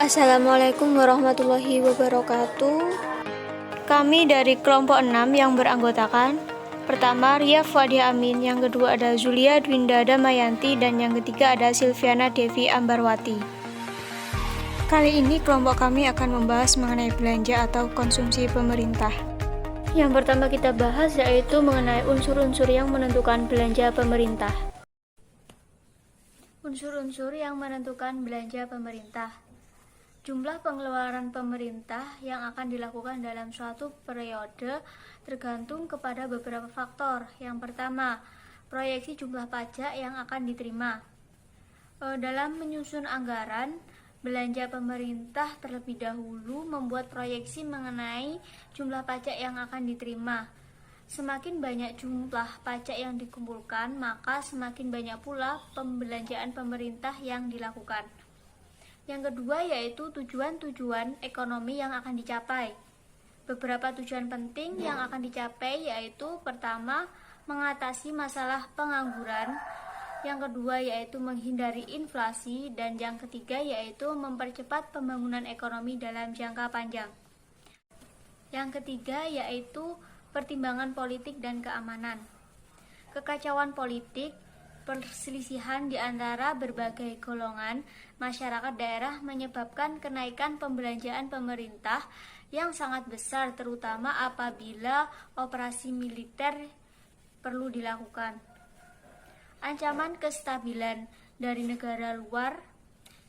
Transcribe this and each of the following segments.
Assalamualaikum warahmatullahi wabarakatuh. Kami dari kelompok 6 yang beranggotakan pertama Ria Fuadia Amin, yang kedua ada Zulia Dwinda Damayanti, dan yang ketiga ada Silviana Devi Ambarwati. Kali ini kelompok kami akan membahas mengenai belanja atau konsumsi pemerintah. Yang pertama kita bahas yaitu mengenai unsur-unsur yang menentukan belanja pemerintah. Unsur-unsur yang menentukan belanja pemerintah. Jumlah pengeluaran pemerintah yang akan dilakukan dalam suatu periode tergantung kepada beberapa faktor. Yang pertama, proyeksi jumlah pajak yang akan diterima. Dalam menyusun anggaran, belanja pemerintah terlebih dahulu membuat proyeksi mengenai jumlah pajak yang akan diterima. Semakin banyak jumlah pajak yang dikumpulkan, maka semakin banyak pula pembelanjaan pemerintah yang dilakukan. Yang kedua yaitu tujuan-tujuan ekonomi yang akan dicapai. Beberapa tujuan penting yang akan dicapai yaitu pertama, mengatasi masalah pengangguran, yang kedua yaitu menghindari inflasi, dan yang ketiga yaitu mempercepat pembangunan ekonomi dalam jangka panjang. Yang ketiga yaitu pertimbangan politik dan keamanan. Kekacauan politik, perselisihan di antara berbagai golongan masyarakat daerah menyebabkan kenaikan pembelanjaan pemerintah yang sangat besar, terutama apabila operasi militer perlu dilakukan. Ancaman kestabilan dari negara luar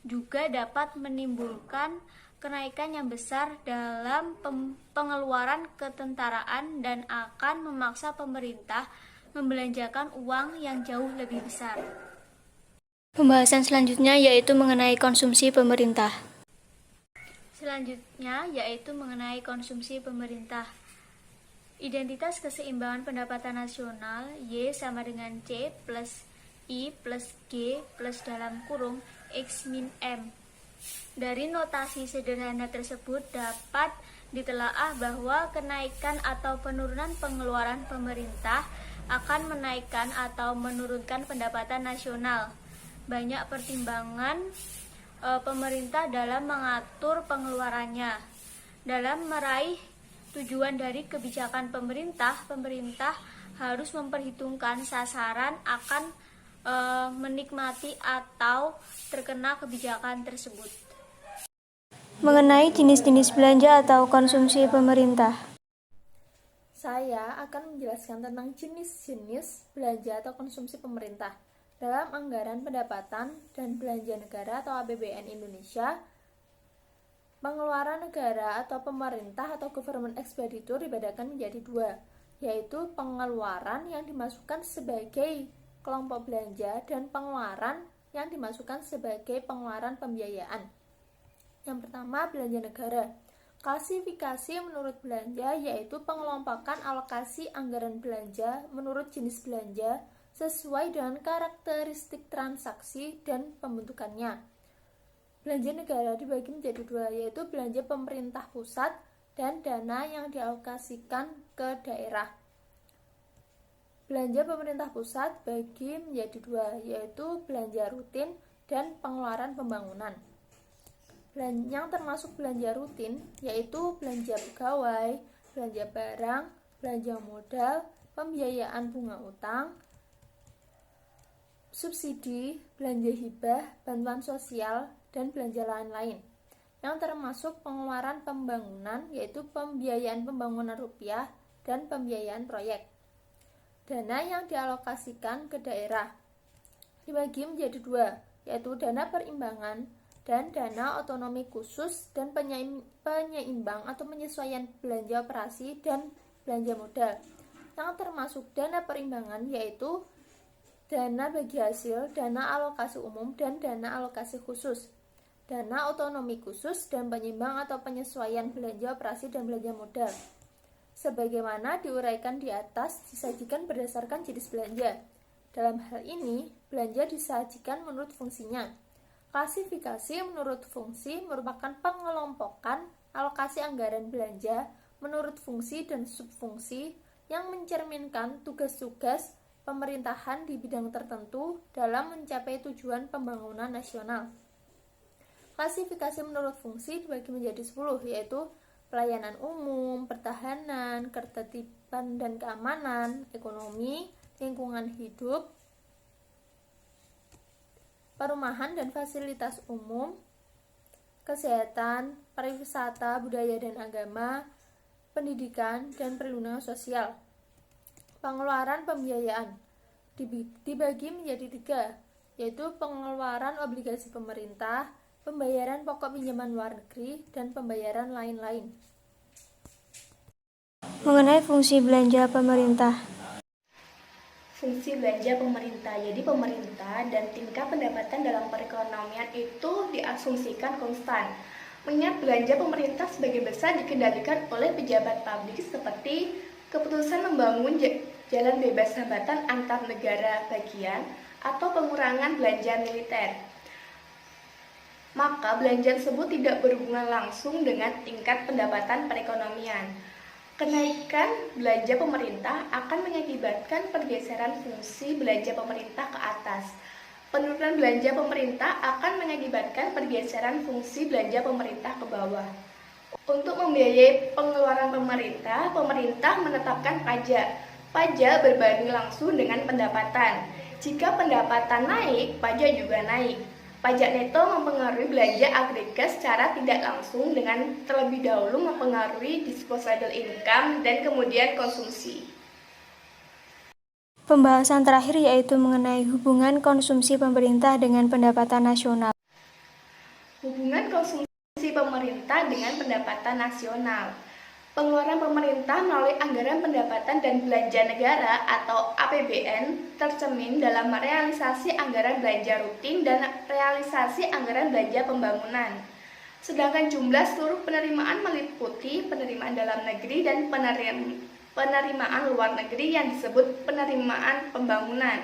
juga dapat menimbulkan kenaikan yang besar dalam pengeluaran ketentaraan dan akan memaksa pemerintah membelanjakan uang yang jauh lebih besar. Pembahasan selanjutnya yaitu mengenai konsumsi pemerintah. Selanjutnya yaitu mengenai konsumsi pemerintah. Identitas keseimbangan pendapatan nasional Y sama dengan C plus I plus G plus dalam kurung X min M. Dari notasi sederhana tersebut dapat ditelaah bahwa kenaikan atau penurunan pengeluaran pemerintah akan menaikkan atau menurunkan pendapatan nasional. Banyak pertimbangan pemerintah dalam mengatur pengeluarannya. Dalam meraih tujuan dari kebijakan pemerintah harus memperhitungkan sasaran akan menikmati atau terkena kebijakan tersebut. Mengenai jenis-jenis belanja atau konsumsi pemerintah. Saya akan menjelaskan tentang jenis-jenis belanja atau konsumsi pemerintah. Dalam anggaran pendapatan dan belanja negara atau APBN Indonesia, pengeluaran negara atau pemerintah atau government expenditure dibedakan menjadi dua, yaitu pengeluaran yang dimasukkan sebagai kelompok belanja dan pengeluaran yang dimasukkan sebagai pengeluaran pembiayaan. Yang pertama, belanja negara. Klasifikasi menurut belanja yaitu pengelompokan alokasi anggaran belanja menurut jenis belanja sesuai dengan karakteristik transaksi dan pembentukannya. Belanja negara dibagi menjadi dua, yaitu belanja pemerintah pusat dan dana yang dialokasikan ke daerah. Belanja pemerintah pusat bagi menjadi dua, yaitu belanja rutin dan pengeluaran pembangunan. Yang termasuk belanja rutin yaitu belanja pegawai, belanja barang, belanja modal, pembiayaan bunga utang, subsidi, belanja hibah, bantuan sosial, dan belanja lain-lain. Yang termasuk pengeluaran pembangunan yaitu pembiayaan pembangunan rupiah dan pembiayaan proyek. Dana yang dialokasikan ke daerah dibagi menjadi dua, yaitu dana perimbangan dan dana otonomi khusus dan penyeimbang atau penyesuaian belanja operasi dan belanja modal. Yang termasuk dana perimbangan yaitu dana bagi hasil, dana alokasi umum, dan dana alokasi khusus. Dana otonomi khusus dan penyeimbang atau penyesuaian belanja operasi dan belanja modal, sebagaimana diuraikan di atas, disajikan berdasarkan jenis belanja. Dalam hal ini, belanja disajikan menurut fungsinya. Klasifikasi menurut fungsi merupakan pengelompokan alokasi anggaran belanja menurut fungsi dan subfungsi yang mencerminkan tugas-tugas pemerintahan di bidang tertentu dalam mencapai tujuan pembangunan nasional. Klasifikasi menurut fungsi dibagi menjadi 10, yaitu pelayanan umum, pertahanan, ketertiban dan keamanan, ekonomi, lingkungan hidup, perumahan dan fasilitas umum, kesehatan, pariwisata, budaya dan agama, pendidikan, dan perlindungan sosial. Pengeluaran pembiayaan dibagi menjadi 3, yaitu pengeluaran obligasi pemerintah, pembayaran pokok pinjaman luar negeri, dan pembayaran lain-lain. Mengenai fungsi belanja pemerintah. Fungsi belanja pemerintah. Jadi pemerintah dan tingkat pendapatan dalam perekonomian itu diasumsikan konstan. Mengingat belanja pemerintah sebagian besar dikendalikan oleh pejabat publik seperti keputusan membangun jalan bebas hambatan antar negara bagian atau pengurangan belanja militer. Maka belanja tersebut tidak berhubungan langsung dengan tingkat pendapatan perekonomian. Kenaikan belanja pemerintah akan mengakibatkan pergeseran fungsi belanja pemerintah ke atas. Penurunan belanja pemerintah akan mengakibatkan pergeseran fungsi belanja pemerintah ke bawah. Untuk membiayai pengeluaran pemerintah, pemerintah menetapkan pajak. Pajak berbanding langsung dengan pendapatan. Jika pendapatan naik, pajak juga naik. Pajak neto mempengaruhi belanja agregat secara tidak langsung dengan terlebih dahulu mempengaruhi disposable income dan kemudian konsumsi. Pembahasan terakhir yaitu mengenai hubungan konsumsi pemerintah dengan pendapatan nasional. Hubungan konsumsi pemerintah dengan pendapatan nasional. Pengeluaran pemerintah melalui anggaran pendapatan dan belanja negara atau APBN tercermin dalam realisasi anggaran belanja rutin dan realisasi anggaran belanja pembangunan. Sedangkan jumlah seluruh penerimaan meliputi penerimaan dalam negeri dan penerimaan luar negeri yang disebut penerimaan pembangunan.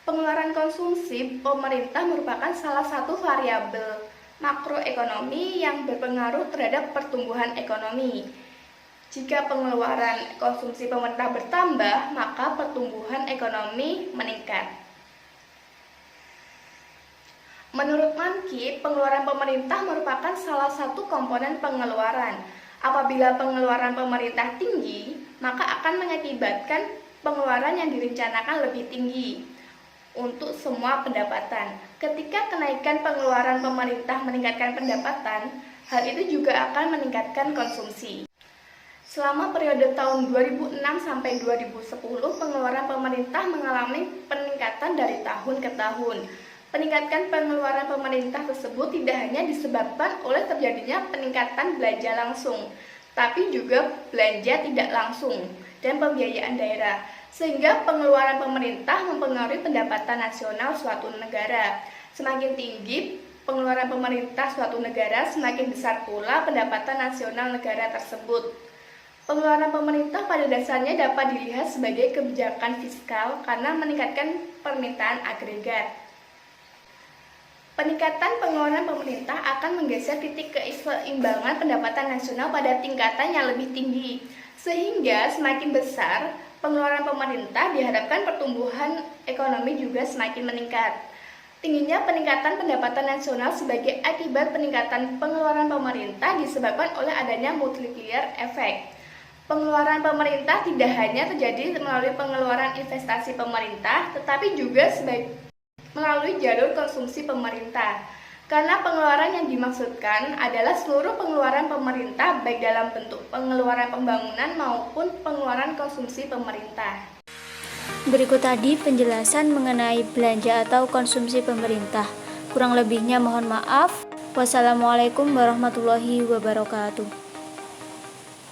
Pengeluaran konsumsi pemerintah merupakan salah satu variabel makroekonomi yang berpengaruh terhadap pertumbuhan ekonomi. Jika pengeluaran konsumsi pemerintah bertambah, maka pertumbuhan ekonomi meningkat. Menurut Manki, pengeluaran pemerintah merupakan salah satu komponen pengeluaran. Apabila pengeluaran pemerintah tinggi, maka akan mengakibatkan pengeluaran yang direncanakan lebih tinggi untuk semua pendapatan. Ketika kenaikan pengeluaran pemerintah meningkatkan pendapatan, hal itu juga akan meningkatkan konsumsi. Selama periode tahun 2006 sampai 2010, pengeluaran pemerintah mengalami peningkatan dari tahun ke tahun. Peningkatan pengeluaran pemerintah tersebut tidak hanya disebabkan oleh terjadinya peningkatan belanja langsung, tapi juga belanja tidak langsung dan pembiayaan daerah, sehingga pengeluaran pemerintah mempengaruhi pendapatan nasional suatu negara. Semakin tinggi pengeluaran pemerintah suatu negara, semakin besar pula pendapatan nasional negara tersebut. Pengeluaran pemerintah pada dasarnya dapat dilihat sebagai kebijakan fiskal karena meningkatkan permintaan agregat. Peningkatan pengeluaran pemerintah akan menggeser titik keseimbangan pendapatan nasional pada tingkatan yang lebih tinggi, sehingga semakin besar pengeluaran pemerintah diharapkan pertumbuhan ekonomi juga semakin meningkat. Tingginya peningkatan pendapatan nasional sebagai akibat peningkatan pengeluaran pemerintah disebabkan oleh adanya multiplier effect. Pengeluaran pemerintah tidak hanya terjadi melalui pengeluaran investasi pemerintah, tetapi juga melalui jalur konsumsi pemerintah. Karena pengeluaran yang dimaksudkan adalah seluruh pengeluaran pemerintah, baik dalam bentuk pengeluaran pembangunan maupun pengeluaran konsumsi pemerintah. Berikut tadi penjelasan mengenai belanja atau konsumsi pemerintah. Kurang lebihnya mohon maaf. Wassalamualaikum warahmatullahi wabarakatuh.